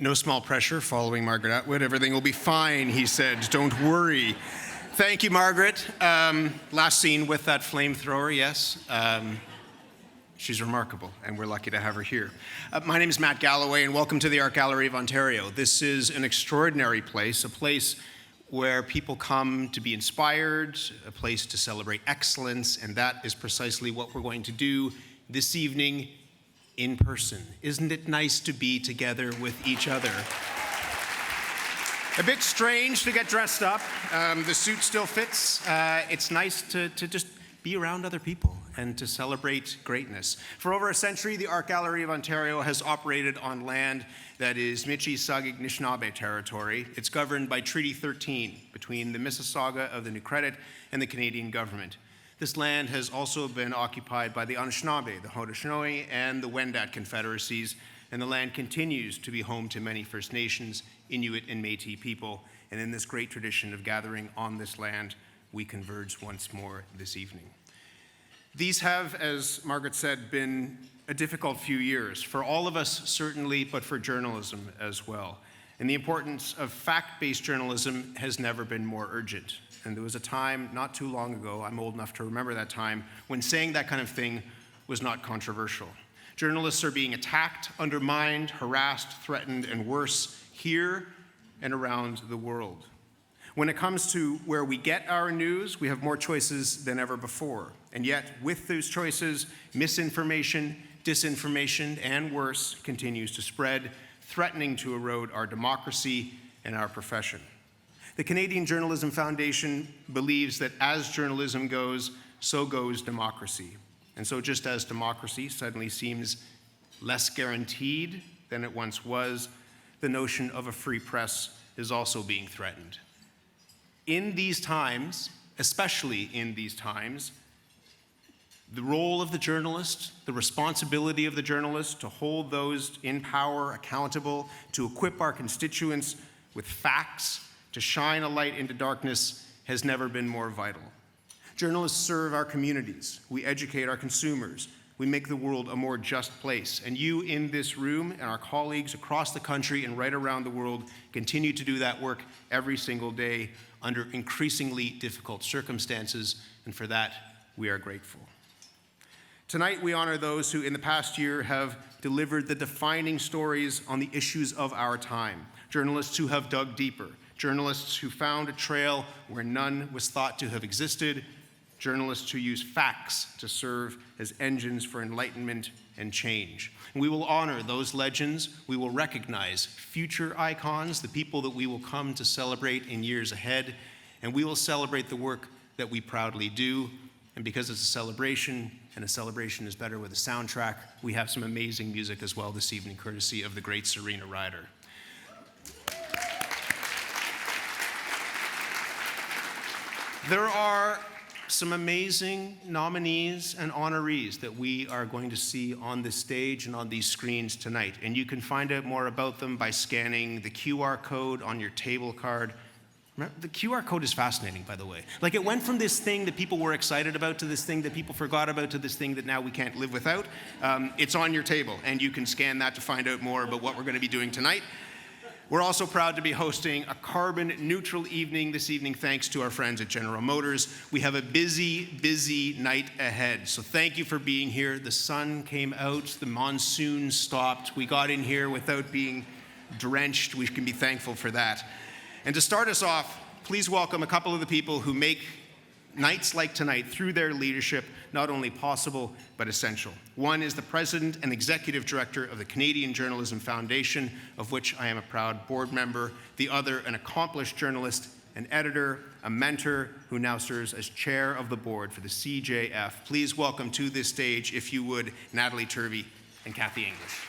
No small pressure following Margaret Atwood. Everything will be fine, he said. Don't worry. Thank you, Margaret. Last scene with that flamethrower, yes. She's remarkable, and we're lucky to have her here. My name is Matt Galloway, and welcome to the Art Gallery of Ontario. This is an extraordinary place, a place where people come to be inspired, a place to celebrate excellence, and that is precisely what we're going to do this evening in person. Isn't it nice to be together with each other? A bit strange to get dressed up. The suit still fits. It's nice to just be around other people and to celebrate greatness. For over a century, the Art Gallery of Ontario has operated on land that is Michi-Saagiig Anishinaabe territory. It's governed by Treaty 13 between the Mississauga of the New Credit and the Canadian government. This land has also been occupied by the Anishinaabe, the Haudenosaunee, and the Wendat confederacies, and the land continues to be home to many First Nations, Inuit, and Métis people. And in this great tradition of gathering on this land, we converge once more this evening. These have, as Margaret said, been a difficult few years, for all of us certainly, but for journalism as well. And the importance of fact-based journalism has never been more urgent. And there was a time not too long ago, I'm old enough to remember that time, when saying that kind of thing was not controversial. Journalists are being attacked, undermined, harassed, threatened, and worse here and around the world. When it comes to where we get our news, we have more choices than ever before. And yet, with those choices, misinformation, disinformation, and worse continues to spread, threatening to erode our democracy and our profession. The Canadian Journalism Foundation believes that as journalism goes, so goes democracy. And so just as democracy suddenly seems less guaranteed than it once was, the notion of a free press is also being threatened. In these times, especially in these times, the role of the journalist, the responsibility of the journalist to hold those in power accountable, to equip our constituents with facts, to shine a light into darkness, has never been more vital. Journalists serve our communities. We educate our consumers. We make the world a more just place. And you in this room and our colleagues across the country and right around the world continue to do that work every single day under increasingly difficult circumstances, and for that, we are grateful. Tonight, we honor those who in the past year have delivered the defining stories on the issues of our time. Journalists who have dug deeper, journalists who found a trail where none was thought to have existed, journalists who use facts to serve as engines for enlightenment and change. And we will honor those legends. We will recognize future icons, the people that we will come to celebrate in years ahead, and we will celebrate the work that we proudly do. And because it's a celebration, and a celebration is better with a soundtrack, we have some amazing music as well this evening, courtesy of the great Serena Ryder. There are some amazing nominees and honorees that we are going to see on this stage and on these screens tonight. And you can find out more about them by scanning the QR code on your table card. The QR code is fascinating, by the way. Like, it went from this thing that people were excited about to this thing that people forgot about to this thing that now we can't live without. It's on your table, and you can scan that to find out more about what we're going to be doing tonight. We're also proud to be hosting a carbon-neutral evening this evening, thanks to our friends at General Motors. We have a busy, busy night ahead, so thank you for being here. The sun came out, the monsoon stopped. We got in here without being drenched. We can be thankful for that. And to start us off, please welcome a couple of the people who make nights like tonight, through their leadership, not only possible, but essential. One is the President and Executive Director of the Canadian Journalism Foundation, of which I am a proud board member. The other, an accomplished journalist, an editor, a mentor, who now serves as chair of the board for the CJF. Please welcome to this stage, if you would, Natalie Turvey and Kathy English.